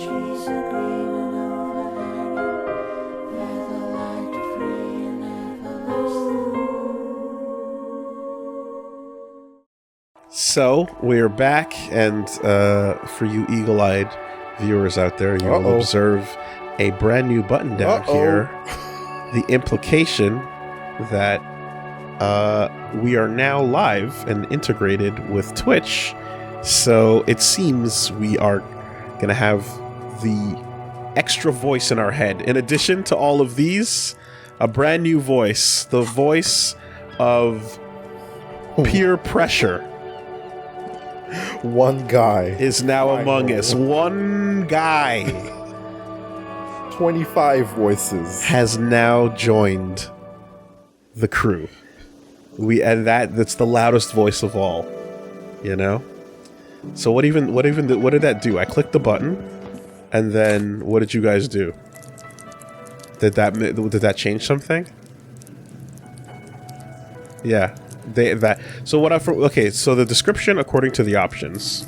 trees are green and overhanging, feather light free and everlasting. So we're back, and for you eagle-eyed viewers out there, you will observe a brand new button down here. The implication that we are now live and integrated with Twitch. So it seems we are going to have the extra voice in our head. In addition to all of these, a brand new voice. The voice of peer pressure. One guy Is now among us. One guy 25 voices. has now joined the crew. That's the loudest voice of all, you know? So what did that do? I clicked the button, and then what did you guys do? Did that change something? Yeah. So the description according to the options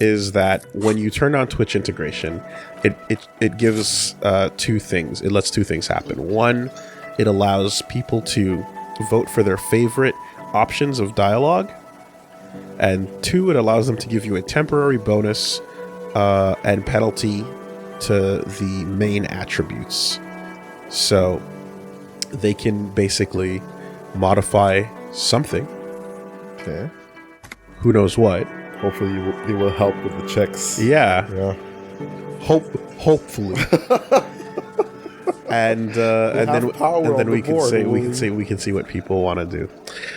is that when you turn on Twitch integration, it gives two things. It lets two things happen. One, it allows people to vote for their favorite options of dialogue, and two, it allows them to give you a temporary bonus and penalty to the main attributes. So they can basically modify something. Okay. Who knows what? Hopefully they will help with the checks. Yeah. Yeah. Hopefully. and then we can see what people want to do.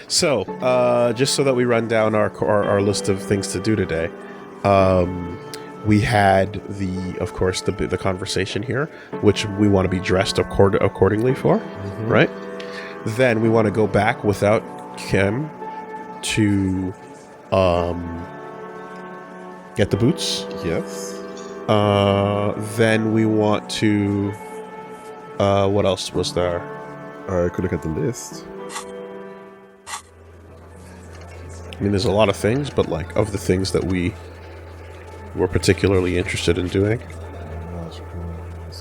So just so that we run down our list of things to do today, we had of course the conversation here, which we want to be dressed accordingly for, right? Then we want to go back without Kim to get the boots. Yes. Then we want to what else was there? I could look at the list. I mean, there's a lot of things, but like of the things that we were particularly interested in doing.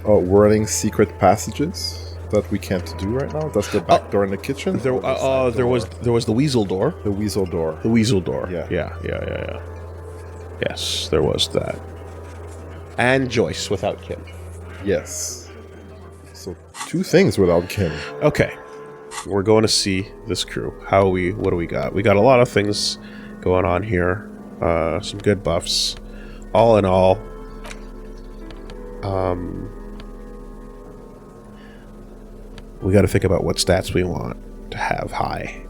Oh, running secret passages that we can't do right now. That's the back door in the kitchen. There was the weasel door. The weasel door. The weasel door. Yeah. Yeah. Yes, there was that. And Joyce without Kim. Yes. So 2 things without Kim. Okay. We're going to see this crew. What do we got? We got a lot of things going on here. Some good buffs. All in all, we got to think about what stats we want to have high.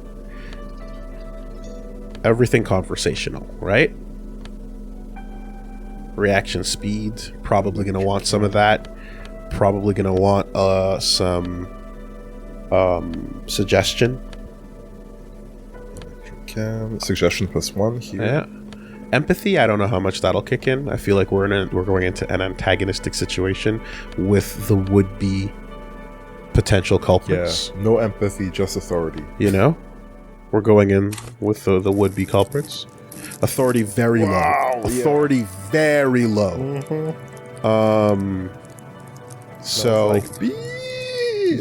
Everything conversational, right? Reaction speed, probably going to want some of that. Probably going to want some suggestion. Suggestion +1 here. Yeah. Empathy, I don't know how much that'll kick in. I feel like we're going into an antagonistic situation with the would-be potential culprits. Yeah, no empathy, just authority. You know? We're going in with the would-be culprits. Authority very low. Authority very low. Mm-hmm. So like,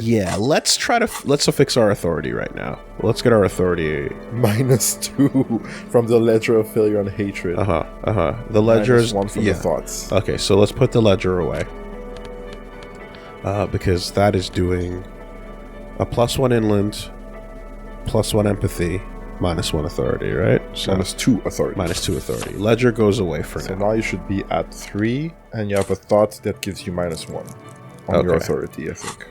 yeah, let's fix our authority right now. Let's get our authority -2 from the ledger of failure and hatred. The ledger's -1 from the thoughts. Okay, so let's put the ledger away. Because that is doing a +1 inland, +1 empathy, -1 authority, right? So -2 authority. -2 authority. Ledger goes away for So now. now you should be at 3, and you have a thought that gives you -1 on your authority, I think.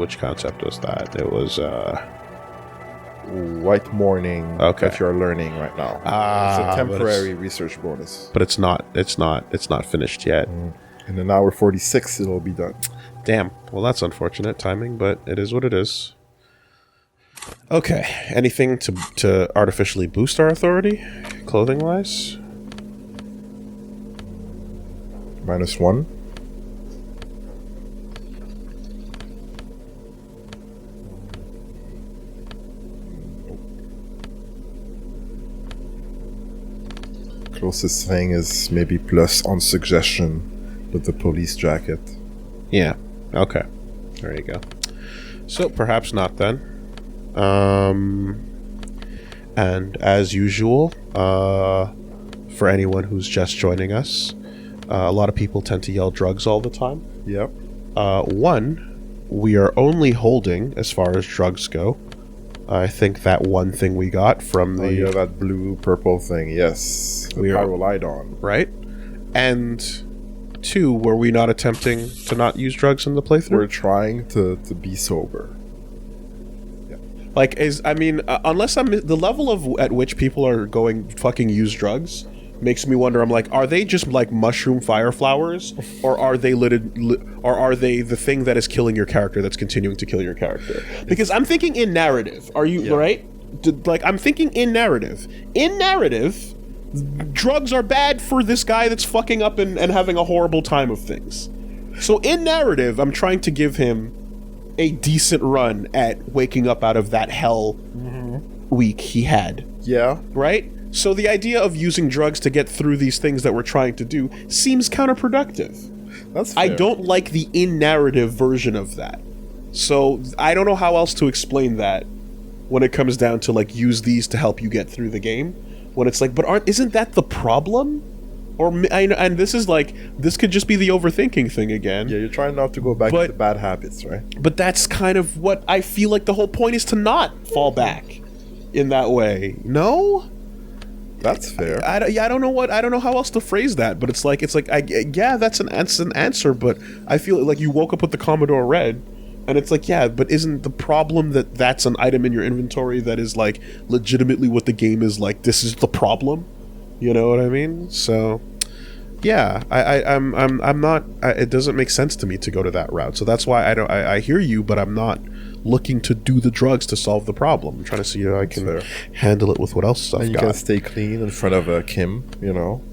Which concept was that? It was White Morning that you're learning right now. It's a temporary research bonus. But it's not finished yet. In an hour 46 it'll be done. Damn. Well, that's unfortunate timing, but it is what it is. Okay. Anything to artificially boost our authority, clothing wise? -1. Closest thing is maybe plus on suggestion with the police jacket. Yeah. Okay. There you go. So perhaps not then. And as usual, for anyone who's just joining us, a lot of people tend to yell drugs all the time. Yep. We are only holding, as far as drugs go, I think that one thing we got from the... yeah, that blue purple thing, yes. The pyrolidon. Right? And 2, were we not attempting to not use drugs in the playthrough? We're trying to be sober. Like, unless the level at which people are going fucking use drugs makes me wonder. I'm like, are they just like mushroom fire flowers, or are they are they the thing that is killing your character that's continuing to kill your character? Because I'm thinking in narrative. Are you right? I'm thinking in narrative. In narrative, drugs are bad for this guy that's fucking up and having a horrible time of things. So in narrative, I'm trying to give him a decent run at waking up out of that hell week he had. Yeah. Right? So the idea of using drugs to get through these things that we're trying to do seems counterproductive. That's fair. I don't like the in-narrative version of that. So I don't know how else to explain that when it comes down to, like, use these to help you get through the game. When it's like, but isn't that the problem? And this is like, this could just be the overthinking thing again. Yeah, you're trying not to go back to bad habits, right? But that's kind of what I feel like the whole point is, to not fall back in that way. No? That's fair. I don't know how else to phrase that, but it's like, that's an answer, but I feel like you woke up with the Commodore Red, and it's like, yeah, but isn't the problem that that's an item in your inventory that is, like, legitimately what the game is like, this is the problem? You know what I mean? So, yeah, I'm not. It doesn't make sense to me to go to that route. So that's why I hear you, but I'm not looking to do the drugs to solve the problem. I'm trying to see how I can handle it with what else I've got. And you can stay clean in front of Kim, you know.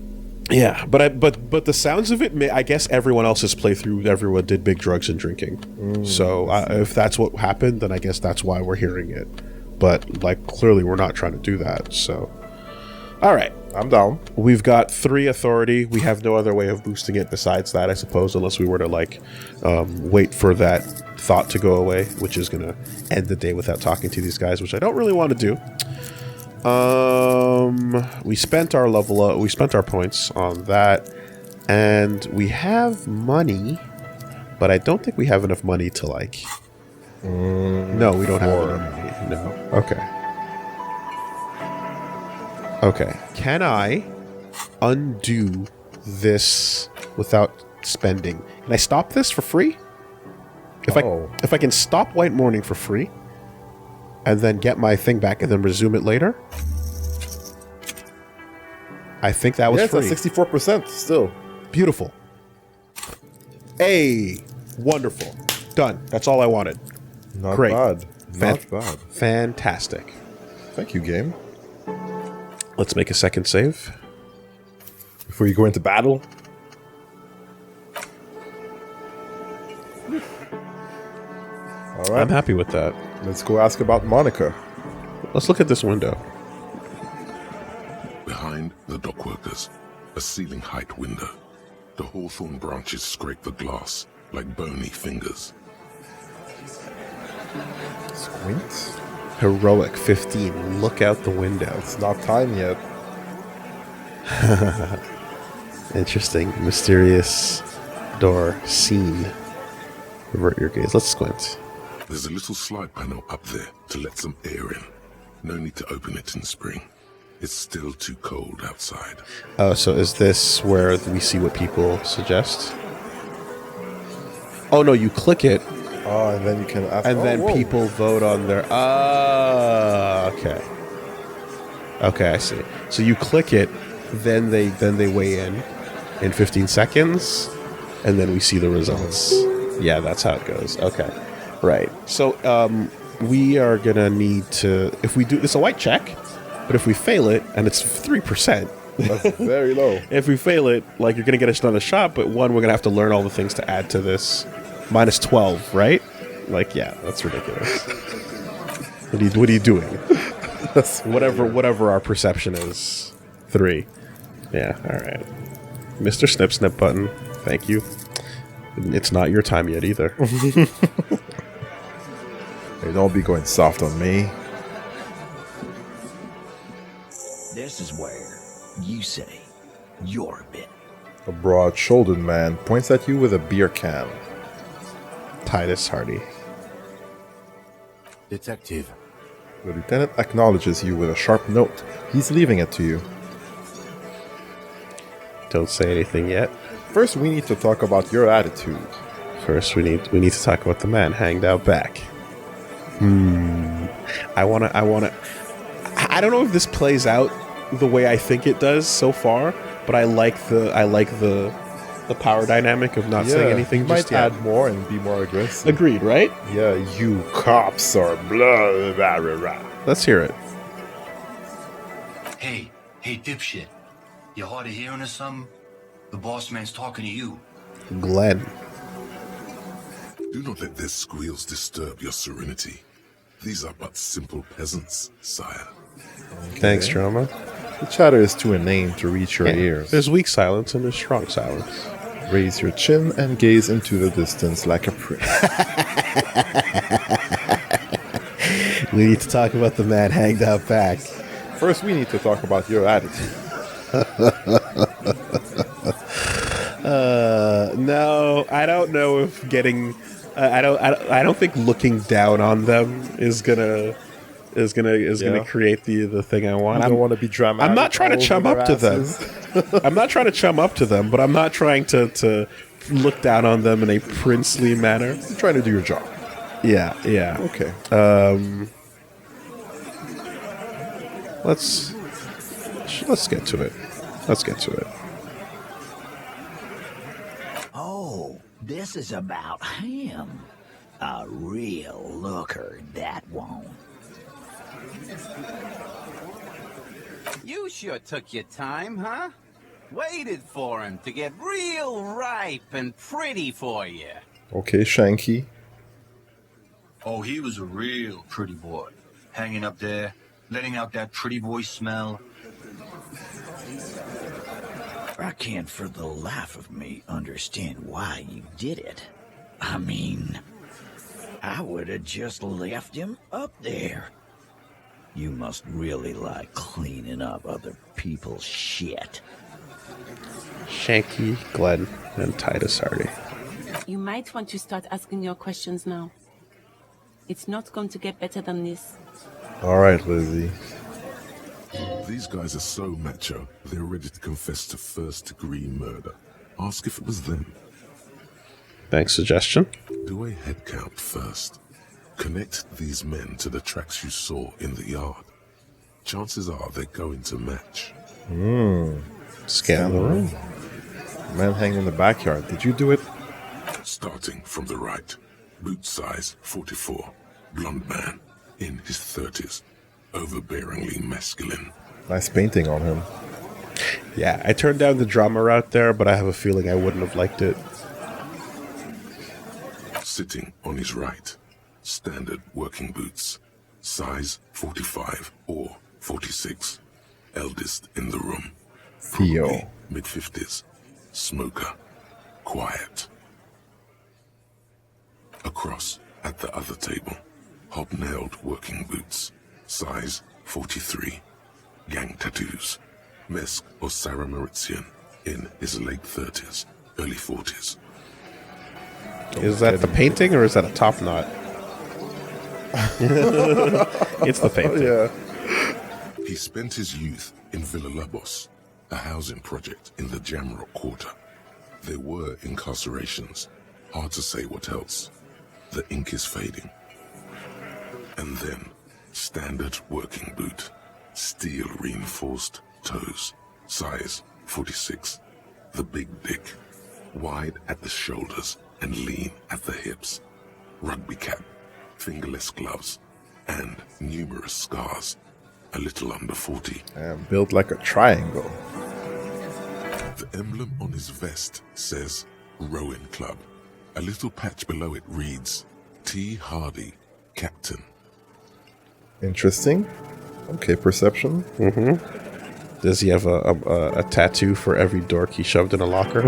Yeah, but the sounds of it, I guess everyone else's playthrough, everyone did big drugs and drinking. So if that's what happened, then I guess that's why we're hearing it. But, like, clearly we're not trying to do that. So, all right. I'm down. We've got 3 authority. We have no other way of boosting it besides that, I suppose, unless we were to, like, wait for that thought to go away, which is going to end the day without talking to these guys, which I don't really want to do. We spent our we spent our points on that, and we have money, but I don't think we have enough money to, like... No, we don't have enough money. No. Okay. Okay, can I undo this without spending? Can I stop this for free? If I can stop White Morning for free, and then get my thing back and then resume it later, I think that was free. It's at 64% still. Beautiful. Hey, wonderful. Done. That's all I wanted. Not Great. bad. Not bad. Fantastic. Thank you, game. Let's make a second save. Before you go into battle. All right. I'm happy with that. Let's go ask about Monica. Let's look at this window. Behind the dockworkers, a ceiling-height window. The hawthorn branches scrape the glass like bony fingers. Squint. Heroic 15. Look out the window. It's not time yet. Interesting. Mysterious door seen. Revert your gaze. Let's squint. There's a little slide panel up there to let some air in. No need to open it in spring. It's still too cold outside. Oh, so is this where we see what people suggest? Oh no, you click it. Oh, and then you can ask. And then people vote on their... okay. Okay, I see. So you click it, then they weigh in 15 seconds, and then we see the results. Yeah, that's how it goes. Okay. Right. So we are going to need to... If we do... It's a white check, but if we fail it, and it's 3%... That's very low. If we fail it, like, you're going to get another shot, but one, we're going to have to learn all the things to add to this. Minus 12, right? Like, yeah, that's ridiculous. What are you doing? Whatever our perception is. 3. Yeah, alright. Mr. Snip Snip button. Thank you. It's not your time yet either. Hey, don't be going soft on me. This is where you say you're a bit. A broad-shouldered man points at you with a beer can. Titus Hardie. Detective. The lieutenant acknowledges you with a sharp note. He's leaving it to you. Don't say anything yet. First, we need to talk about your attitude. First, we need to talk about the man hanged out back. I don't know if this plays out the way I think it does so far, but I like the power dynamic of not saying anything you just might yet. add more and be more aggressive. Agreed, right? Yeah, you cops are blah, blah, blah, blah. Let's hear it. Hey, dipshit. You hard of hearing or something? The boss man's talking to you. Glenn. Do not let their squeals disturb your serenity. These are but simple peasants, sire. Thanks, Drama. The chatter is too inane to reach your ears. There's weak silence and there's strong silence. Raise your chin and gaze into the distance like a prick. We need to talk about the man hanged out back. First, we need to talk about your attitude. No, I don't know if getting. I don't think looking down on them is gonna create the thing I want. I don't want to be dramatic. I'm not trying to all chum over up their to them. asses. I'm not trying to chum up to them, but I'm not trying to look down on them in a princely manner. I'm trying to do your job. Yeah. Okay. Let's get to it. Oh, this is about him. A real looker, that won't. You sure took your time, huh? Waited for him to get real ripe and pretty for you. Okay, Shanky. Oh, he was a real pretty boy. Hanging up there, letting out that pretty boy smell. I can't for the life of me understand why you did it. I mean, I would have just left him up there. You must really like cleaning up other people's shit. Shanky, Glenn, and Titus Hardie. You might want to start asking your questions now. It's not going to get better than this. All right, Lizzie. These guys are so macho, they're ready to confess to first-degree murder. Ask if it was them. Thanks, suggestion. Do a head count first. Connect these men to the tracks you saw in the yard. Chances are they're going to match. Scan the room. Man hanging in the backyard. Did you do it? Starting from the right. Boot size 44. Blonde man. In his 30s. Overbearingly masculine. Nice painting on him. Yeah, I turned down the drama route there, but I have a feeling I wouldn't have liked it. Sitting on his right. Standard working boots. Size 45 or 46. Eldest in the room. Theo. Mid-50s. Smoker. Quiet. Across at the other table. Hobnailed working boots. Size 43. Gang tattoos. Mesk or Sarah Mauritian. In his late 30s. Early 40s. Is that the painting or is that a top knot? It's the painting. Yeah. He spent his youth in Villa Labos, a housing project in the Jamrock Quarter. There were incarcerations. Hard to say what else. The ink is fading. And then, standard working boot. Steel reinforced toes. Size 46. The big dick. Wide at the shoulders and lean at the hips. Rugby cap. Fingerless gloves. And numerous scars. A little under 40. And built like a triangle. The emblem on his vest says Rowing Club. A little patch below it reads T. Hardie, Captain. Interesting. Okay, perception. Does he have a tattoo for every dork he shoved in a locker?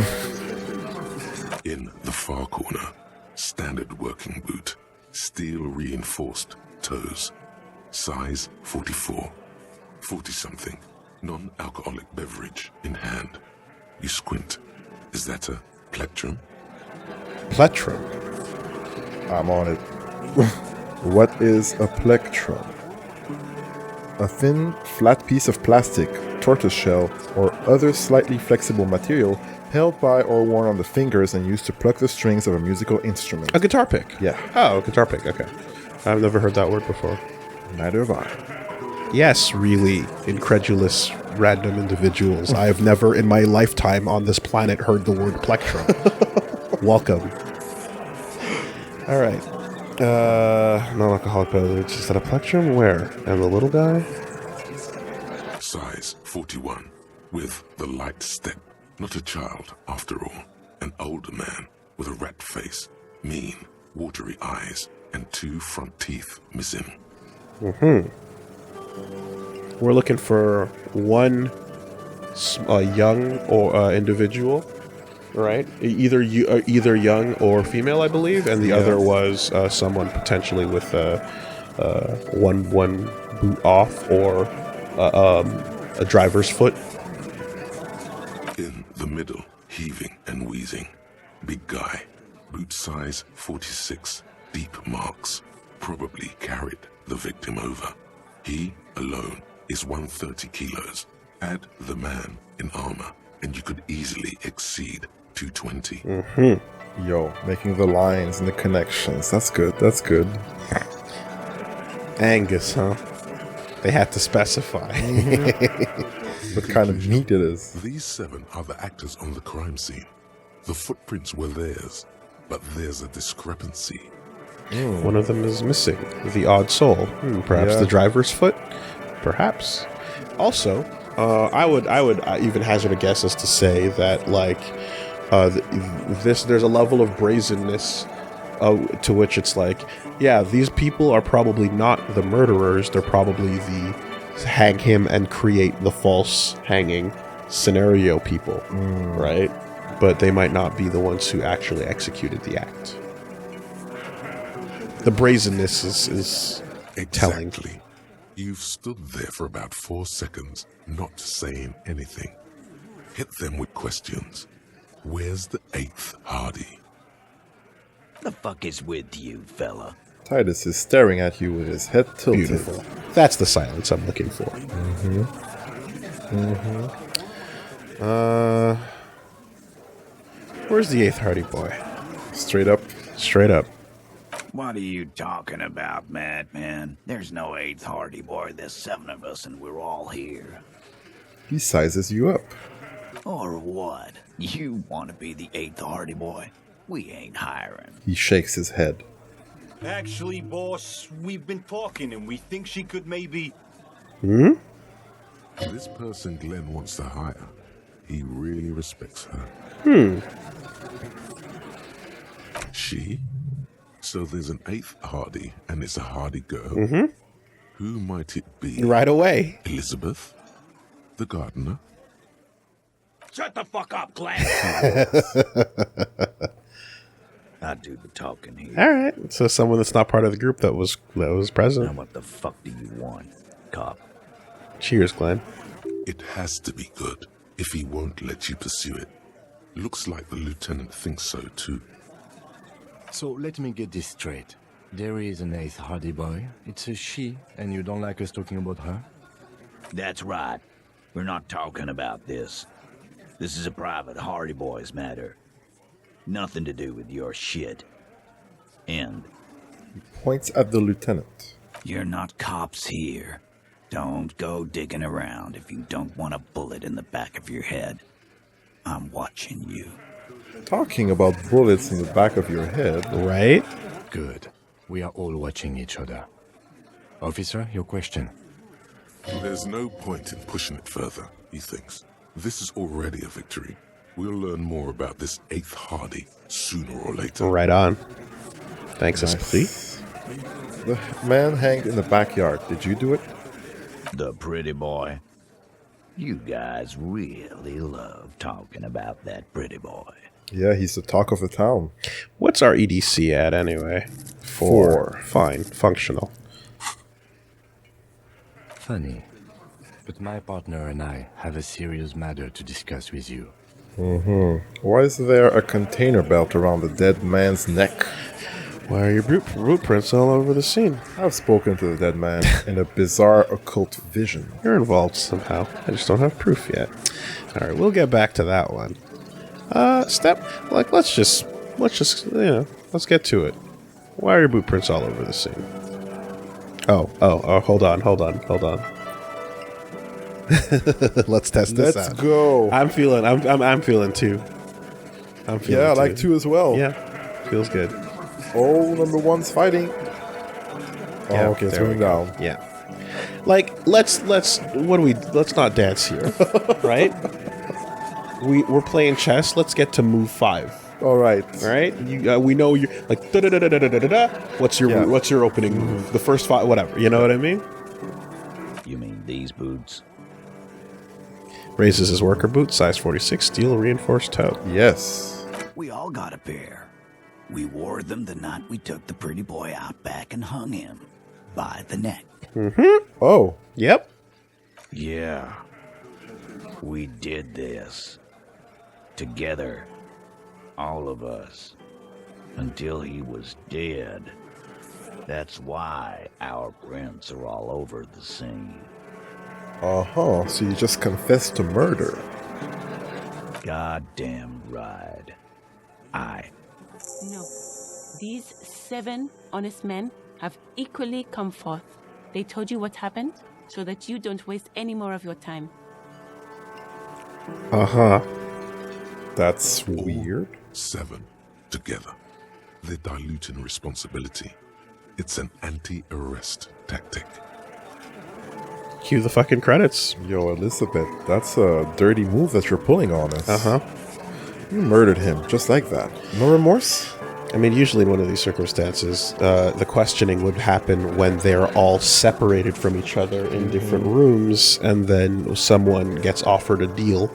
In the far corner, standard working boot, steel reinforced toes, size 44, 40-something, non-alcoholic beverage in hand. You squint. Is that a plectrum? Plectrum. I'm on it. What is a plectrum? A thin, flat piece of plastic, tortoiseshell, or other slightly flexible material held by or worn on the fingers and used to pluck the strings of a musical instrument. A guitar pick. Yeah. Oh, a guitar pick. Okay. I've never heard that word before. Neither have I. Yes, really incredulous random individuals. I have never in my lifetime on this planet heard the word plectrum. Welcome. All right. Non-alcoholic beverage. Is that a plectrum? Where? And the little guy? Size 41, with the light step. Not a child, after all. An older man with a rat face, mean, watery eyes, and 2 front teeth missing. We're looking for one young or individual, right? Either young or female, I believe, and the other was someone potentially with one boot off or a driver's foot. In the middle, heaving and wheezing. Big guy, boot size 46, deep marks. Probably carried the victim over. He alone is 130 kilos. Add the man in armor, and you could easily exceed 220. Yo, making the lines and the connections. That's good. That's good. Angus, huh? They had to specify. What kind of meat it is. These 7 are the actors on the crime scene. The footprints were theirs, but there's a discrepancy. One of them is missing. The odd soul. Perhaps Yeah. the driver's foot? Perhaps. Also, I would even hazard a guess as to say that, like, there's a level of brazenness to which it's like, yeah, these people are probably not the murderers. They're probably the hang him and create the false hanging scenario people, right? But they might not be the ones who actually executed the act. The brazenness is telling. Exactly. You've stood there for about 4 seconds, not saying anything. Hit them with questions. Where's the 8th Hardie? The fuck is with you, fella? Titus is staring at you with his head tilted. Beautiful. That's the silence I'm looking for. Where's the 8th Hardie boy? Straight up. Straight up. What are you talking about, madman? There's no 8th Hardy boy. There's 7 of us and we're all here. He sizes you up. Or what? You want to be the 8th Hardy boy? We ain't hiring. He shakes his head. Actually, boss, we've been talking and we think she could maybe... This person Glenn wants to hire, he really respects her. She? So there's an 8th Hardie, and it's a Hardie girl. Who might it be? Right away. Elizabeth? The gardener? Shut the fuck up, Glenn! I do the talking here. All right. So someone that's not part of the group that was Now present. what the fuck do you want, cop? Cheers, Glenn. It has to be good, if he won't let you pursue it. Looks like the lieutenant thinks so too. So let me get this straight. There is an 8th Hardy boy. It's a she, and you don't like us talking about her? That's right. We're not talking about this. This is a private Hardy Boys matter. Nothing to do with your shit. And Points at the lieutenant. you're not cops here. Don't go digging around if you don't want a bullet in the back of your head. I'm watching you. Talking about bullets in the back of your head. Right? Good. We are all watching each other. Officer, your question. There's no point in pushing it further, he thinks. This is already a victory. We'll learn more about this 8th Hardie sooner or later. Right on. Thanks, Esprit. Nice. The man hanged in the backyard. Did you do it? The pretty boy. You guys really love talking about that pretty boy. Yeah, he's the talk of the town. What's our EDC at anyway? 4. Fine. Functional. Funny. But my partner and I have a serious matter to discuss with you. Why is there a container belt around the dead man's neck? Why are your boot prints all over the scene? I've spoken to the dead man in a bizarre occult vision. You're involved somehow. I just don't have proof yet. All right, we'll get back to that one. Let's just, let's get to it. Why are your boot prints all over the scene? Oh, hold on. Let's test this out. Let's go. I'm feeling two. Yeah, I like 2 as well. Yeah, feels good. Oh, number 1's fighting. Yeah, Oh, okay, it's there we going go. down. Yeah. Like, let's not dance here, right? We're playing chess. Let's get to move 5. All right. All right. We know you're like da da da da da da da. What's your opening move? The first 5, whatever. You know what I mean? You mean these boots? Raises his worker boot, size 46, steel reinforced toe. Yes. We all got a pair. We wore them the night we took the pretty boy out back and hung him by the neck. Oh. Yep. Yeah. We did this. Together. All of us. Until he was dead. That's why our prints are all over the scene. Uh-huh. So you just confessed to murder. Goddamn right. No. These 7 honest men have equally come forth. They told you what happened so that you don't waste any more of your time. Uh-huh. That's weird. 7 together. They're diluting responsibility. It's an anti-arrest tactic. Cue the fucking credits. Yo, Elizabeth, that's a dirty move that you're pulling on us. Uh-huh. You murdered him, just like that. No remorse? I mean, usually in one of these circumstances, the questioning would happen when they're all separated from each other in different rooms, and then someone gets offered a deal,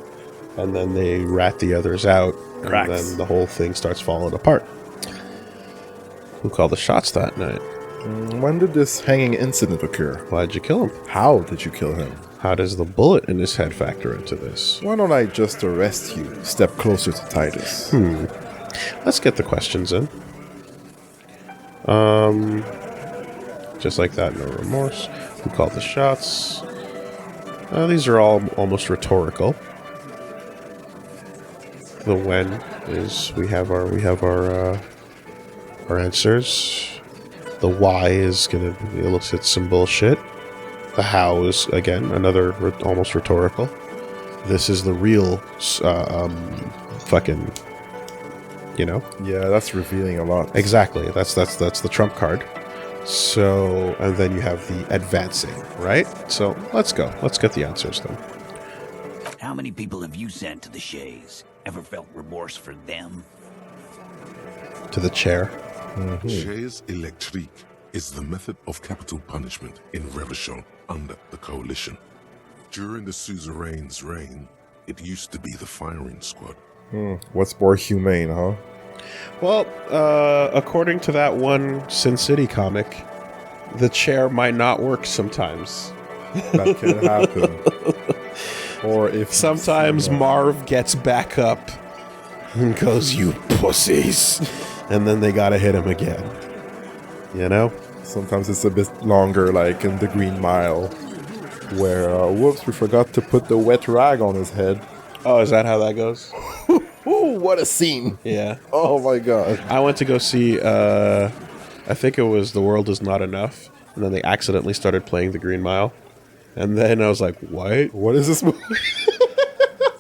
and then they rat the others out, and then the whole thing starts falling apart. Who called the shots that night? When did this hanging incident occur? Why'd you kill him? How did you kill him? How does the bullet in his head factor into this? Why don't I just arrest you? Step closer to Titus. Let's get the questions in. Just like that, no remorse. Who called the shots? These are all almost rhetorical. The when is we have our answers. The why is gonna elicit some bullshit. The how is again another almost rhetorical. This is the real fucking. You know? Yeah, that's revealing a lot. Exactly. That's the trump card. So, and then you have the advancing, right? So, let's go. Let's get the answers then. How many people have you sent to the Shays? Ever felt remorse for them? To the chair. Chaise électrique is the method of capital punishment in Revachol under the Coalition. During the suzerain's reign, it used to be the firing squad. What's more humane, huh? Well, according to that one Sin City comic, the chair might not work sometimes. That can happen. Or if Sometimes Marv gets back up and goes, "You pussies," and then they gotta hit him again. You know? sometimes it's a bit longer, like in the Green Mile, where, whoops, we forgot to put the wet rag on his head. Oh, is that how that goes? Ooh, what a scene! Yeah. Oh my god. I went to go see, I think it was The World Is Not Enough, and then they accidentally started playing The Green Mile. And then I was like, what? What is this movie?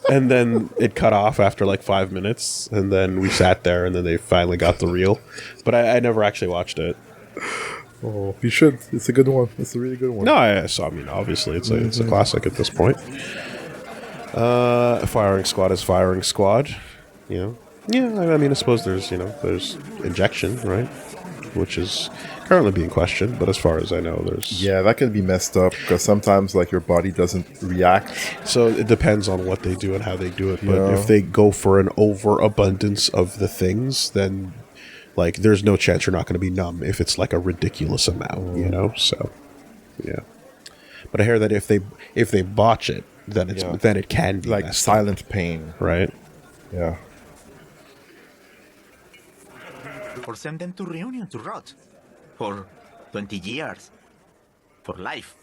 And then it cut off after like 5 minutes, and then we sat there, and then they finally got the reel. But I never actually watched it. Oh, you should. It's a good one. It's a really good one. No, I mean, obviously, it's a classic at this point. Firing Squad is Firing Squad. You know? Yeah, I mean, I suppose there's injection, right? which is currently being questioned. But as far as I know, there's Yeah, that can be messed up because sometimes like your body doesn't react. So it depends on what they do and how they do it. But Yeah. if they go for an overabundance of the things, then like there's no chance you're not going to be numb if it's like a ridiculous amount, you know. So yeah. But I hear that if they botch it, then Yeah. then it can be Like messed up, silent pain. right? Yeah. Or send them to Reunion to rot. For 20 years. For life.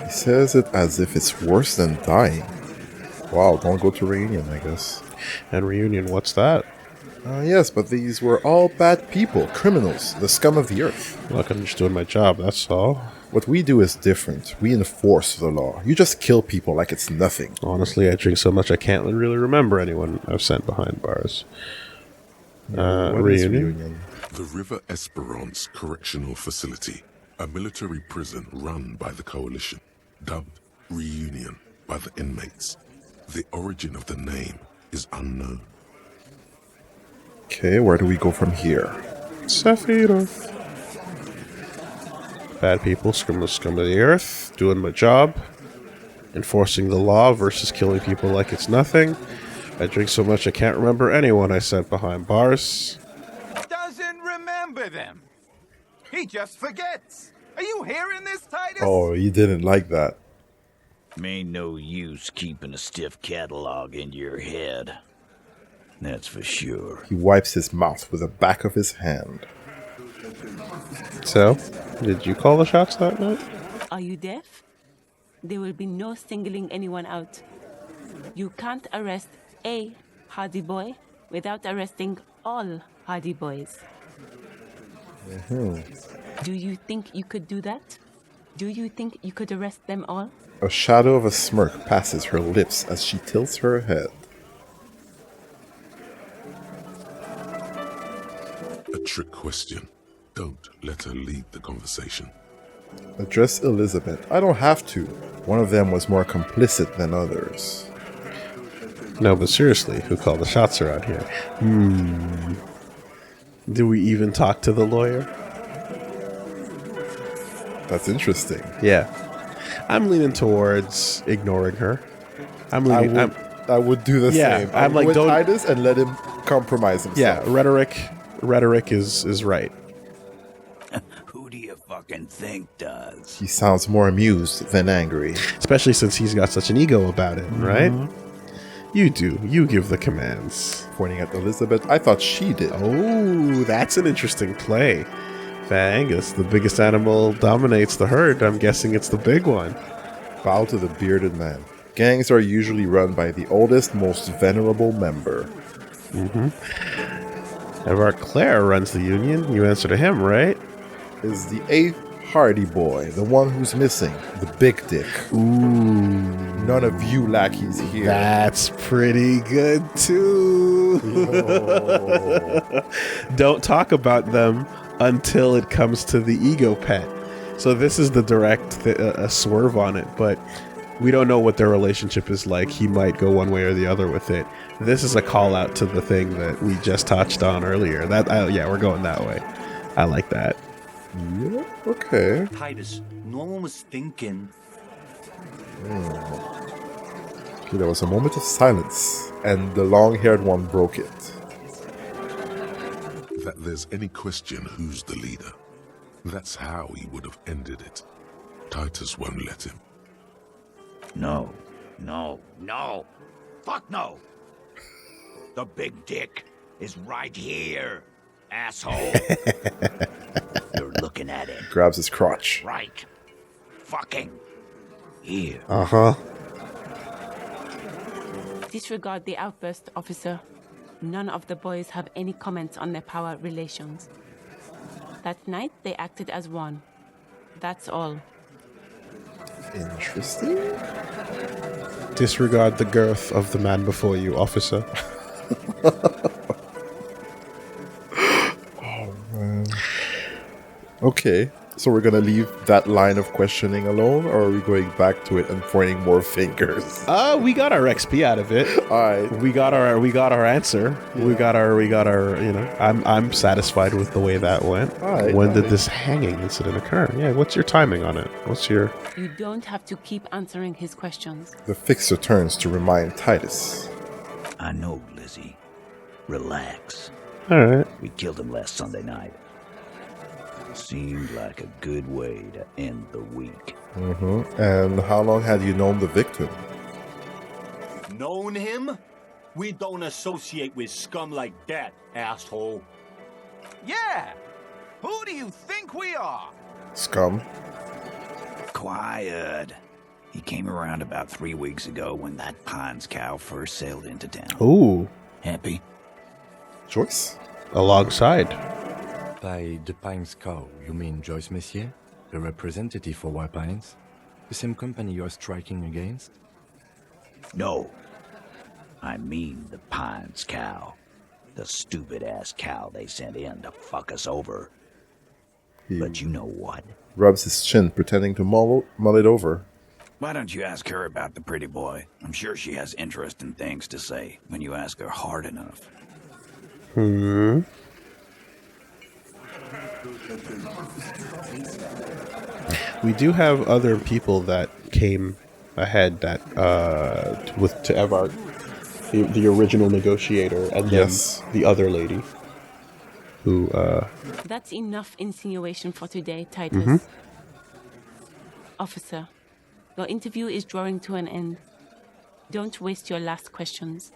He says it as if it's worse than dying. Wow, don't go to Reunion, I guess. And Reunion, what's that? Yes, but these were all bad people, criminals, the scum of the earth. Look, I'm just doing my job, that's all. What we do is different. We enforce the law. You just kill people like it's nothing. Honestly, I drink so much I can't really remember anyone I've sent behind bars. What is Reunion? The River Esperance Correctional Facility, a military prison run by the Coalition, dubbed Reunion by the inmates. The origin of the name is unknown. Okay, where do we go from here? Sephiroth. Bad people, scum of the earth, doing my job, enforcing the law versus killing people like it's nothing. I drink so much I can't remember anyone I sent behind bars. Doesn't remember them. He just forgets. Are you hearing this, Titus? Oh, you didn't like that. Ain't no use keeping a stiff catalog in your head. That's for sure. He wipes his mouth with the back of his hand. So, did you call the shots that night? Are you deaf? There will be no singling anyone out. You can't arrest a Hardie boy without arresting all Hardie boys. Do you think you could do that? Do you think you could arrest them all? A shadow of a smirk passes her lips as she tilts her head. A trick question. Don't let her lead the conversation. Address Elizabeth. I don't have to. One of them was more complicit than others. No, but seriously, who called the shots around here? Do we even talk to the lawyer? That's interesting. Yeah. I'm leaning towards ignoring her. I would do the Yeah, same. I'm like, with don't- Titus and let him compromise himself. Yeah, rhetoric is right. Who do you fucking think does? He sounds more amused than angry. Especially since he's got such an ego about it, right? You do. You give the commands. Pointing at Elizabeth, I thought she did. Oh, that's an interesting play. Angus, the biggest animal dominates the herd. I'm guessing it's the big one. Bow to the bearded man. Gangs are usually run by the oldest, most venerable member. Evar Claire runs the union. You answer to him, right? Is the 8th Hardie boy, the one who's missing, the big dick. Ooh, None of you lackeys here. that's pretty good too. Don't talk about them until it comes to the ego pet. So this is the direct a swerve on it, but we don't know what their relationship is like. He might go one way or the other with it. This is a call out to the thing that we just touched on earlier. Yeah, we're going that way. I like that. Yeah, okay. Titus, no one was thinking. Okay, there was a moment of silence, and the long-haired one broke it. That there's any question who's the leader. That's how he would have ended it. Titus won't let him. No. Fuck no. The big dick is right here, asshole. You're looking at it. Grabs his crotch. Right. Fucking here. Uh-huh. Disregard the outburst, officer. None of the boys have any comments on their power relations. That night, they acted as one. That's all. Interesting. Disregard the girth of the man before you, officer. Okay. So we're gonna leave that line of questioning alone, or are we going back to it and pointing more fingers? We got our XP out of it. All right. We got our answer. Yeah. We got our you know, I'm satisfied with the way that went. Alright, When did alright. this hanging incident occur? Yeah, what's your timing on it? What's your You don't have to keep answering his questions. The fixer turns to remind Titus. I know, Lizzie. Relax. Alright. We killed him last Sunday night. Seemed like a good way to end the week. And how long had you known the victim? Known him? We don't associate with scum like that, asshole. Yeah! Who do you think we are? Scum. Quiet. He came around about 3 weeks ago when that Pines cow first sailed into town. Ooh. Happy? Joyce? Alongside. By the Pines cow, you mean Joyce Messier, the representative for White Pines? The same company you're striking against? No. I mean the Pines cow. The stupid-ass cow they sent in to fuck us over. He But you know what? rubs his chin, pretending to mull it over. Why don't you ask her about the pretty boy? I'm sure she has interesting things to say when you ask her hard enough. We do have other people that came ahead that with to Evart, the original negotiator, and Yes. then the other lady who That's enough insinuation for today, Titus. Officer, your interview is drawing to an end. Don't waste your last questions.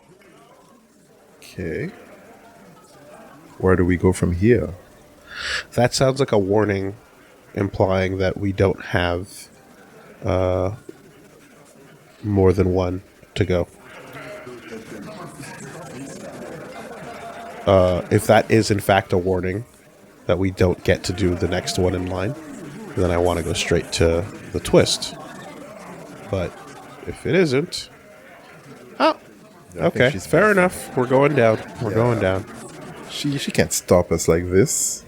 Okay. Where do we go from here? that sounds like a warning implying that we don't have more than one to go. If that is in fact a warning that we don't get to do the next one in line, then I want to go straight to the twist. But if it isn't, I think okay, she's fair busy. enough. We're going down. We're going down. She can't stop us like this.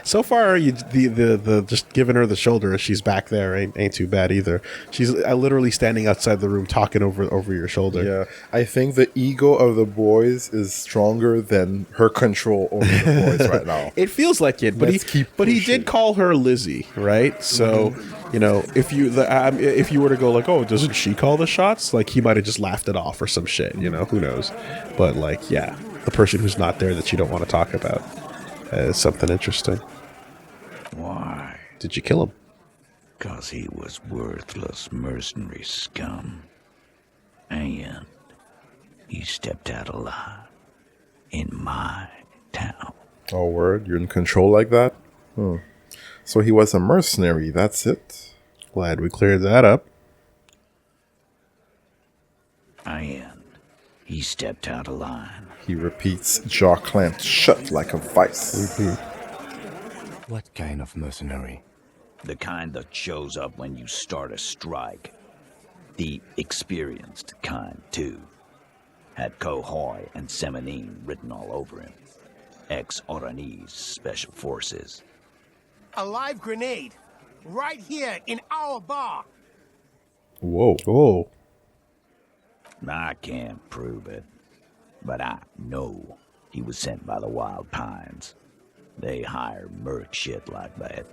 So far, the just giving her the shoulder as she's back there ain't too bad either. She's literally standing outside the room talking over your shoulder. Yeah, I think the ego of the boys is stronger than her control over the boys right now. It feels like it, but Let's keep he pushing. did call her Lizzie, right? So you know, if you were to go like, oh, doesn't she call the shots? Like he might have just laughed it off or some shit. You know, who knows? But like, yeah, the person who's not there that you don't want to talk about is something interesting. Why? Did you kill him? 'Cause he was worthless mercenary scum. And he stepped out alive in my town. Oh, word? You're in control like that? So he was a mercenary, that's it? Glad we cleared that up. And he stepped out of line. He repeats, jaw clamped shut like a vice. What kind of mercenary? The kind that shows up when you start a strike. The experienced kind, too. Had Kohoy and Semenine written all over him. Ex-Oranese Special Forces. A live grenade, right here in our bar. Whoa. Oh, I can't prove it, but I know he was sent by the Wild Pines. They hire merc shit like that.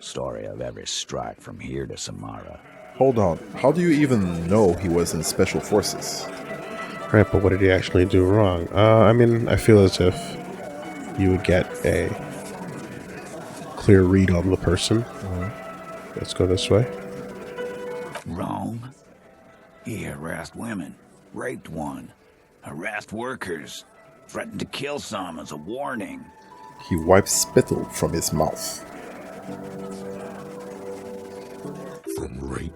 Story of every strike from here to Samara. Hold on. How do you even know he was in Special Forces? right. But what did he actually do wrong? I mean, I feel as if you would get a clear read on the person. Let's go this way. Wrong? He harassed women, raped one, harassed workers, threatened to kill some as a warning. He wipes spittle from his mouth. From rape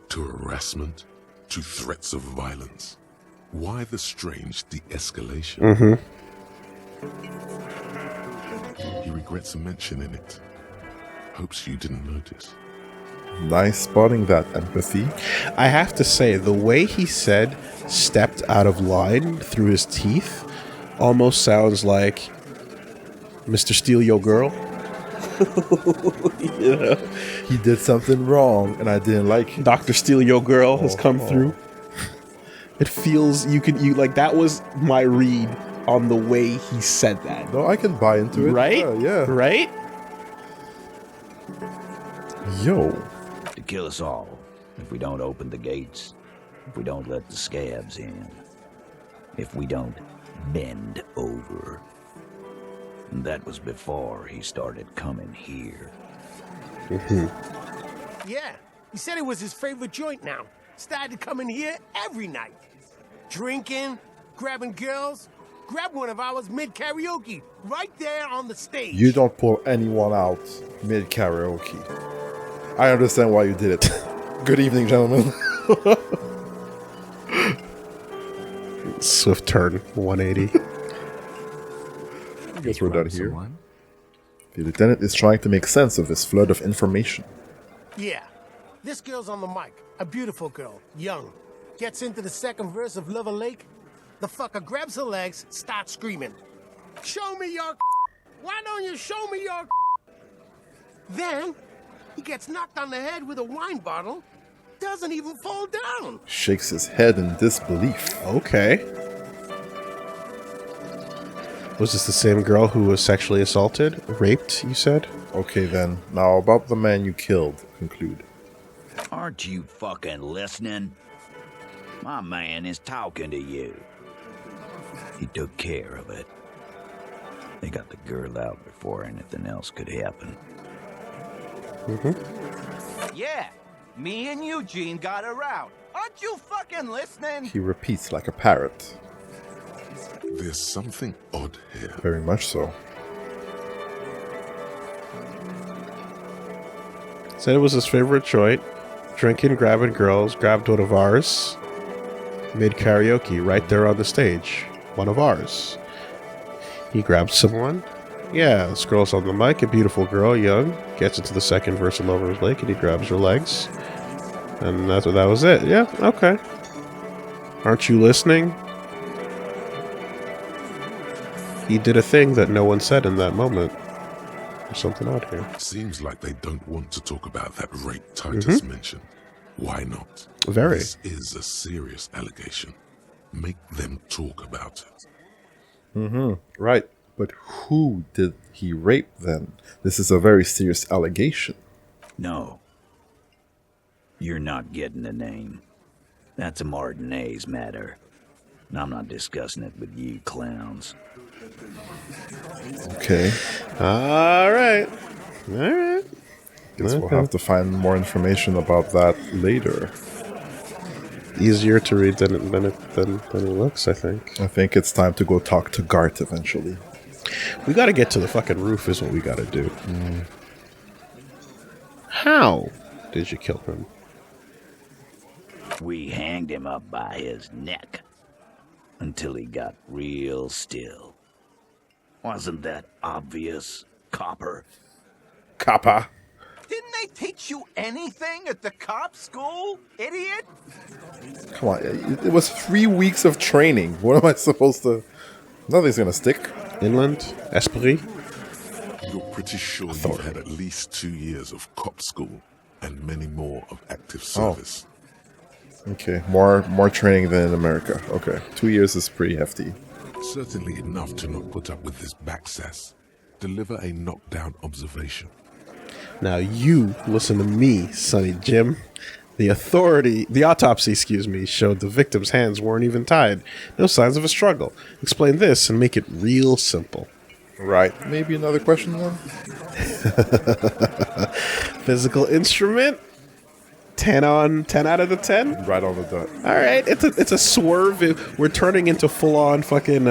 to harassment to threats of violence. Why the strange de-escalation? He regrets mentioning it. Hopes you didn't notice. Nice spotting that empathy. I have to say, the way he said stepped out of line through his teeth almost sounds like Mr. Steal Your Girl. Yeah. He did something wrong, and I didn't like it. Dr. Steal Your Girl has come Oh. through. It feels you like that was my read on the way he said that. No, I can buy into it. Right? Yeah. Right? Yo. To kill us all if we don't open the gates, if we don't let the scabs in, if we don't bend over. And that was before he started coming here. Yeah, he said it was his favorite joint now. Started coming here every night. Drinking, grabbing girls. Grab one of ours mid-karaoke, right there on the stage. You don't pull anyone out mid-karaoke. I understand why you did it. Good evening, gentlemen. Swift turn 180. I guess we're done here. The lieutenant is trying to make sense of this flood of information. Yeah, this girl's on the mic. A beautiful girl, young. Gets into the second verse of Lover Lake. The fucker grabs her legs, starts screaming. Show me your Why don't you show me your Then, he gets knocked on the head with a wine bottle. Doesn't even fall down. Shakes his head in disbelief. Okay. Was this the same girl who was sexually assaulted? Raped, you said? Okay then, now about the man you killed, conclude. Aren't you fucking listening? My man is talking to you. He took care of it. They got the girl out before anything else could happen. Yeah, me and Eugene got her out. Aren't you fucking listening? He repeats like a parrot. There's something odd here. Very much so. Said it was his favorite joint. Drinking, grabbing girls, grabbed one of ours. Mid karaoke right there on the stage. One of ours. He grabbed someone. Yeah, this girl's on the mic, a beautiful girl, young. Gets into the second verse of Lover's Lake and he grabs her legs. And that was it. Yeah, okay. Aren't you listening? He did a thing that no one said in that moment. There's something out here. Seems like they don't want to talk about that rape Titus mentioned. Why not? Very. This is a serious allegation. Make them talk about it. Right. But who did he rape then? This is a very serious allegation. No. You're not getting the name. That's a Martinez matter. And I'm not discussing it with you clowns. Okay. Alright. Alright. Guess we'll have to find more information about that later. Easier to read than it looks, I think. I think it's time to go talk to Gart eventually. We gotta get to the fucking roof is what we gotta do. How did you kill him? We hanged him up by his neck until he got real still. Wasn't that obvious, Copper? Kappa. Didn't they teach you anything at the cop school, idiot? Come on. It was 3 weeks of training. What am I supposed to... Nothing's gonna stick. Inland? Esprit? You're pretty sure you've had at least 2 years of cop school and many more of active service. Okay, more training than in America. Okay, 2 years is pretty hefty. Certainly enough to not put up with this backsass. Deliver a knockdown observation. Now you listen to me, Sonny Jim. The autopsy, showed the victim's hands weren't even tied. No signs of a struggle. Explain this and make it real simple. Right. Maybe another question then? Physical instrument? 10 out of the 10? Right on the dot. All right, it's a swerve. We're turning into full on fucking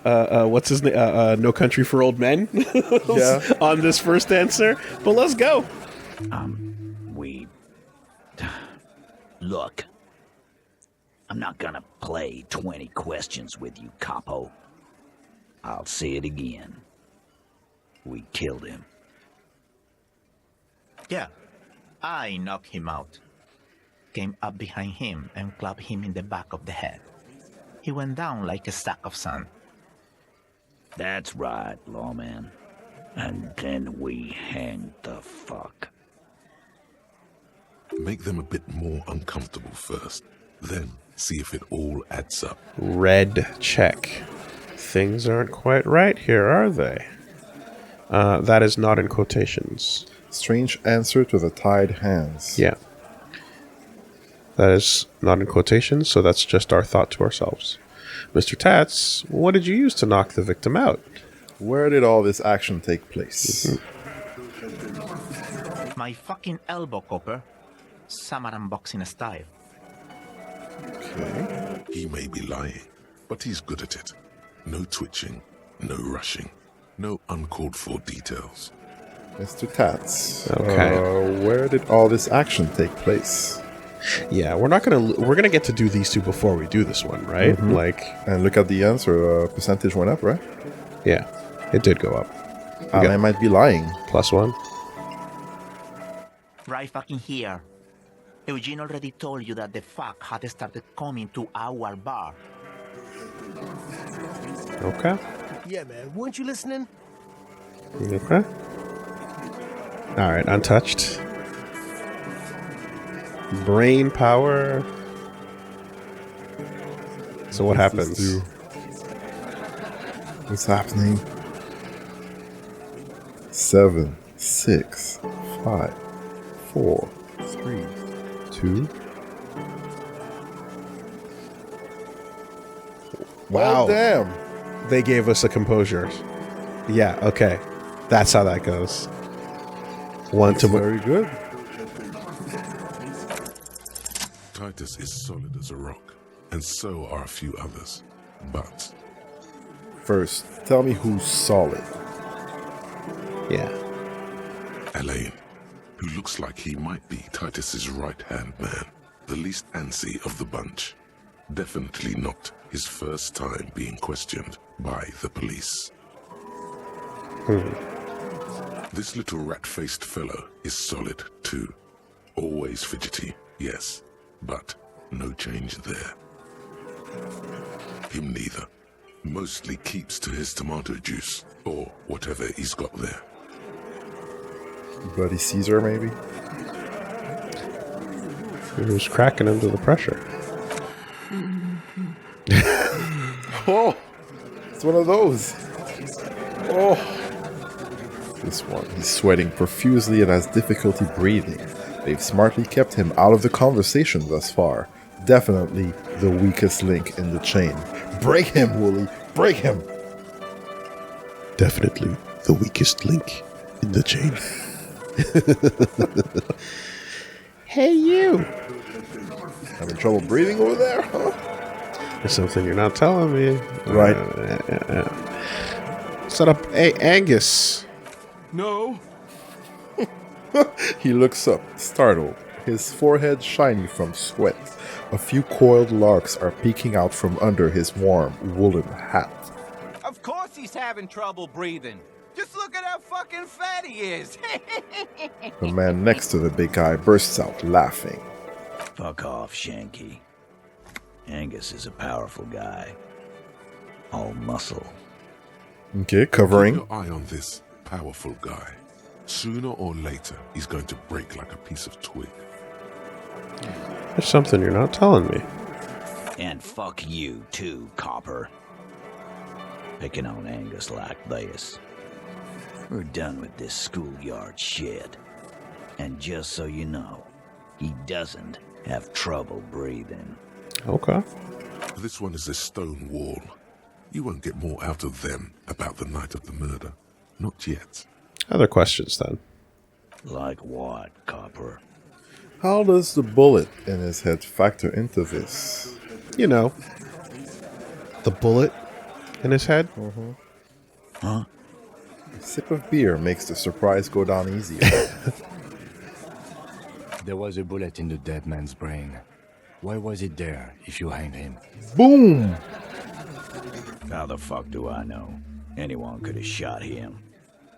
what's his name? No Country for Old Men. Yeah. On this first answer, but let's go. Look, I'm not gonna play 20 questions with you, Capo. I'll say it again. We killed him. Yeah, I knocked him out. Came up behind him and clapped him in the back of the head. He went down like a sack of sand. That's right, lawman. And then we hang the fuck. Make them a bit more uncomfortable first. Then see if it all adds up. Red check. Things aren't quite right here, are they? That is not in quotations. Strange answer to the tied hands. Yeah. That is not in quotations, so that's just our thought to ourselves. Mr. Tats, what did you use to knock the victim out? Where did all this action take place? My fucking elbow, Copper. Samurai boxing style. Okay. He may be lying, but he's good at it. No twitching, no rushing, no uncalled for details. Mr. Tats. Okay. Where did all this action take place? Yeah, we're gonna get to do these two before we do this one, right? And look at the answer. Percentage went up, right? Yeah, it did go up. I might be lying. +1. Right fucking here. Eugene already told you that the fuck had started coming to our bar. Okay. Yeah, man. Weren't you listening? Okay. All right, untouched. Brain power. So what happens? What's happening? 7, 6, 5, 4, 3, 2. Wow. Oh, damn. They gave us a composure. Yeah, okay. That's how that goes. Very good. Titus is solid as a rock, and so are a few others. But First, tell me who's solid. Yeah. Elaine, who looks like he might be Titus's right-hand man, the least antsy of the bunch. Definitely not his first time being questioned by the police. This little rat-faced fellow is solid too. Always fidgety, yes, but no change there. Him neither. Mostly keeps to his tomato juice, or whatever he's got there. Bloody Caesar, maybe? He was cracking under the pressure. Oh! It's one of those. Oh! This one. He's sweating profusely and has difficulty breathing. They've smartly kept him out of the conversation thus far. Definitely the weakest link in the chain. Break him, Wooly! Break him! Definitely the weakest link in the chain. Hey, you! Having trouble breathing over there, huh? There's something you're not telling me. Right. Set up. Hey, Angus. No. He looks up, startled, his forehead shiny from sweat. A few coiled locks are peeking out from under his warm woolen hat. Of course he's having trouble breathing. Just look at how fucking fat he is. The man next to the big guy bursts out laughing. Fuck off, Shanky. Angus is a powerful guy. All muscle. Okay, covering. Keep your eye on this powerful guy. Sooner or later, he's going to break like a piece of twig. There's something you're not telling me. And fuck you too, Copper. Picking on Angus like this. We're done with this schoolyard shit. And just so you know, he doesn't have trouble breathing. Okay. This one is a stone wall. You won't get more out of them about the night of the murder. Not yet. Other questions then. Like what, Copper? How does the bullet in his head factor into this? You know, the bullet in his head. Huh? A sip of beer makes the surprise go down easier. There was a bullet in the dead man's brain. Why was it there if you hanged him? Boom! How the fuck do I know? Anyone could have shot him.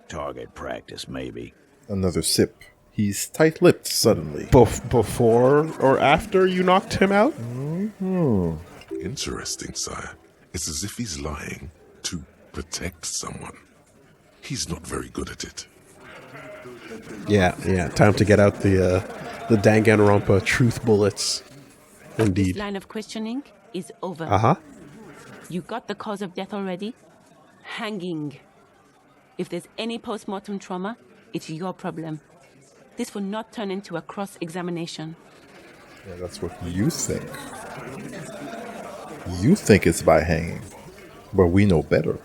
Target practice, maybe. Another sip. He's tight-lipped suddenly. Before or after you knocked him out? Interesting, sire. It's as if he's lying to protect someone. He's not very good at it. Yeah. Time to get out the Danganronpa truth bullets. Indeed. This line of questioning is over. Uh-huh. You got the cause of death already? Hanging. If there's any post-mortem trauma, it's your problem. This will not turn into a cross-examination. Yeah, that's what you think. You think it's by hanging, but we know better.